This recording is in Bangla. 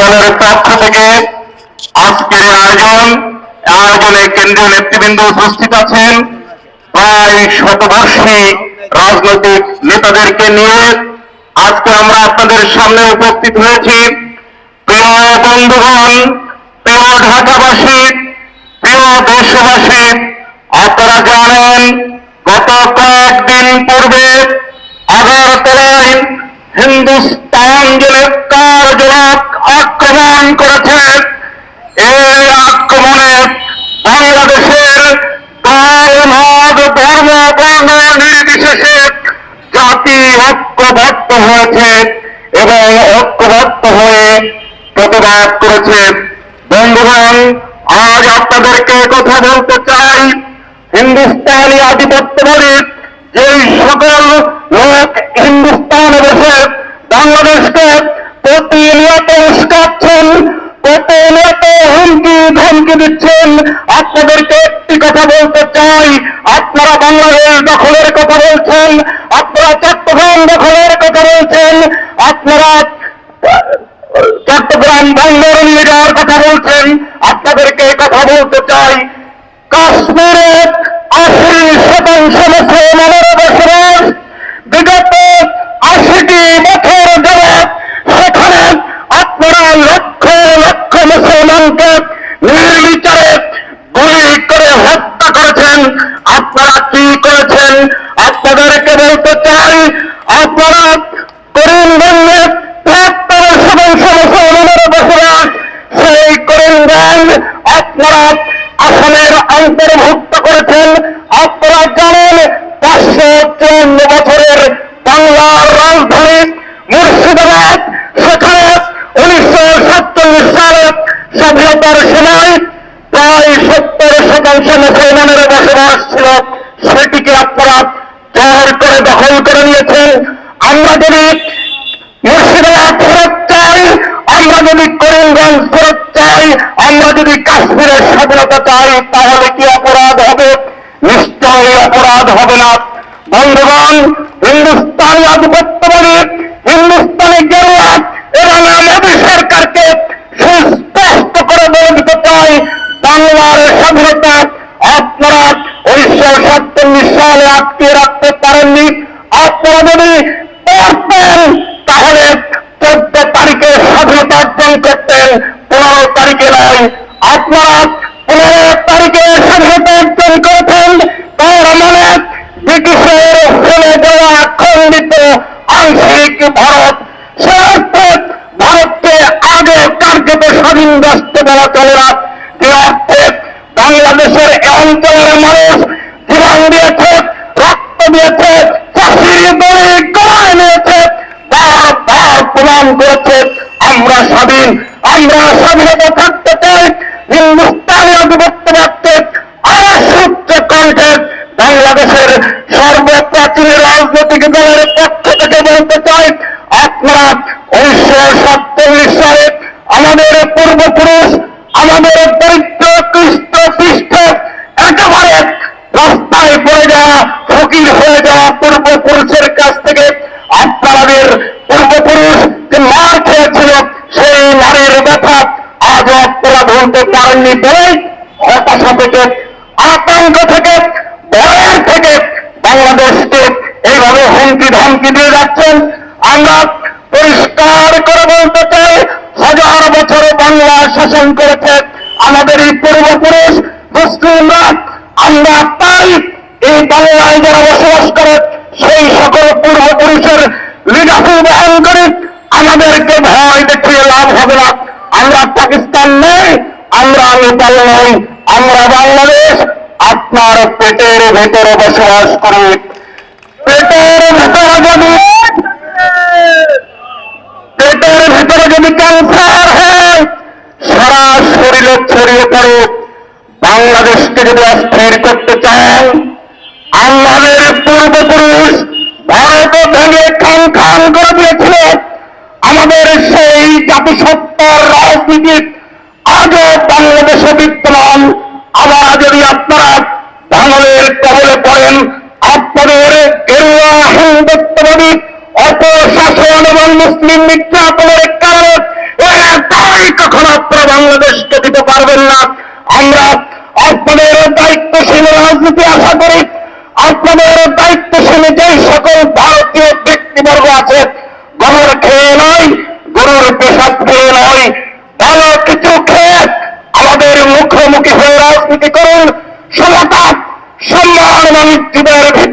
দলের পক্ষ থেকে আজকের আয়োজনে কেন্দ্রীয় নেতৃবৃন্দ উপস্থিত আছেন। প্রায় শতবর্ষী রাজনৈতিক নেতাদেরকে নিয়ে আজকে আমরা আপনাদের সামনে উপস্থিত হয়েছি। প্রিয় বন্ধুগণ, প্রিয় ঢাকাবাসী, প্রিয় দেশবাসী, আপনারা জানেন গত কয়েকদিন পূর্বে আগরতলায় হিন্দুস্তান যে কার্যকলাপ আক্রমণ করেছে, এই আক্রমণে বাংলাদেশের দল মত ধর্ম বর্ণ নির্বিশেষে জাতি ঐক্যবদ্ধ হয়েছে এবং ঐক্যবদ্ধ হয়ে প্রতিবাদ করেছে। বন্ধুগণ, আজ আপনাদেরকে কথা বলতে চাই, হিন্দুস্তানি আধিপত্যবাদী যেই সকল লোক হিন্দুস্তানে বসে বাংলাদেশকে প্রতিনিয়ত উস্কাচ্ছেন, প্রতিনিয়ত হুমকি ধমকি দিচ্ছেন, আপনাদেরকে একটি কথা বলতে চাই, আপনারা বাংলাদেশ দখলের কথা বলছেন, আপনারা চট্টগ্রাম দখলের কথা বলছেন, আপনারা চট্টগ্রাম বন্দর নিয়ে যাওয়ার কথা বলছেন। আপনাদেরকে কথা বলতে চাই, কাশ্মীরে 80% মুসলমানের বসবাস, বিগত 80টি বছর যাবৎ সেখানে আপনারা লক্ষ লক্ষ মুসলমানকে নির্বিচারে গুলি করে হত্যা করেছেন। আপনারা কি করেছেন? আপনাদেরকে বলতে চাই, আপনারা করিমগঞ্জে 73% মুসলমানের বসবাস, সেই করিমগঞ্জ আপনারা আসামের অন্তর্ভুক্ত করেছেন। আপনারা জানেন 554 বছরের বাংলার রাজধানী মুর্শিদাবাদ, সেখানে 1947 সালে স্বাধীনতার সময় প্রায় 70% মুসলমানের বসবাস ছিল, সেটিকে আপনারা জোর করে দখল করে নিয়েছেন। আমরা যদি মুর্শিদাবাদ ফেরত চাই, আমরা যদি করিমগঞ্জ ফেরত চাই, আমরা যদি কাশ্মীরের স্বাধীনতা চাই, তাহলে কি অপরাধ হবে? নিশ্চয়ই অপরাধ হবে না। বন্ধুগণ, হিন্দুস্তানি আধিপত্যবাদী, হিন্দুস্তানি গেরুয়া এবং মোদী সরকারকে সুস্পষ্ট করে বলে দিতে চাই, বাংলার স্বাধীনতা আপনারা 1947 সালে আটকে রাখতে পারেননি। আপনারা যদি পারতেন তাহলে 14 তারিখে স্বাধীনতা অর্জন করতেন, 15 তারিখে নয়। আপনারা 15 তারিখে স্বাধীনতা অর্জন করেছেন, তার মানে ব্রিটিশের ফেলে দেওয়া খণ্ডিত আংশিক ভারত, সে অর্থে ভারতকে আগে কার্যত স্বাধীন রাষ্ট্র বলা চলে না, যে অর্থে বাংলাদেশের এ অঞ্চলের মানুষ জীবন দিয়েছে, রক্ত দিয়েছে, চাষির দড়ি গলায় নিয়েছে, বারবার প্রমাণ করেছে আমরা স্বাধীন, আমরা স্বাধীনতা থাকতে চাই। হিন্দুস্তানি আধিপত্যবাদকে আশুদ্ধ কণ্ঠে বাংলাদেশের সর্বপ্রাচীন রাজনৈতিক দলের পক্ষ থেকে বলতে চাই, আপনারা 1947 সালে আমাদের পূর্বপুরুষ, আমাদের দরিদ্র কৃষ্ট পৃষ্ঠ একেবারে রাস্তায় পড়ে যাওয়া, ফকির হয়ে যাওয়া পূর্বপুরুষের কাছ থেকে আপনাদের পূর্বপুরুষ যে মার খেয়েছিল, সেই মারের ব্যথা আজও আপনারা ভুলতে পারেননি বলে হতাশা থেকে, আতঙ্ক থেকে, ভয়ের থেকে বাংলাদেশকে এইভাবে হুমকি ধমকি দিয়ে যাচ্ছেন। আমরা পরিষ্কার করে বলতে চাই, হাজার বছর বাংলা শাসন করেছে আমাদের এই পূর্বপুরুষ মুসলিমরা। আমরা তাই এই বাংলায় যারা বসবাস করে সেই সকল পূর্বপুরুষের লিগাসি বহন করি। আমাদেরকে ভয় দেখিয়ে লাভ হবে না। আমরা পাকিস্তান নই, আমরা নেপাল নই, আমরা বাংলাদেশ। আপনার পেটের ভেতরে বসবাস করি, পেটের ভেতরে যদি ক্যান্সার হয় সারা শরীরে ছড়িয়ে পড়ে। বাংলাদেশকে যদি অস্থির করতে চান, আমাদের পূর্বপুরুষ ভারত ভেঙে খান খান করে দিয়েছিল, আমাদের সেই জাতিসত্তার রাজনীতি আজও বাংলাদেশে বিদ্যমান। আবার যদি আপনারা ভাঙনের কবলে পড়েন, আপনাদের গেরুয়া হিন্দুত্ববাদী অপশাসন এবং মুসলিম নির্যাতনের কারণে আমাদের দায়িত্বশীল যেই সকল ভারতীয় ব্যক্তিবর্গ আছে, গরুর খেয়ে নয়, গরুর পেশাব খেয়ে নয়, ভালো কিছু খেয়ে আমাদের মুখোমুখি হয়ে রাজনীতি করুন। সমতা সম্মান জীবনের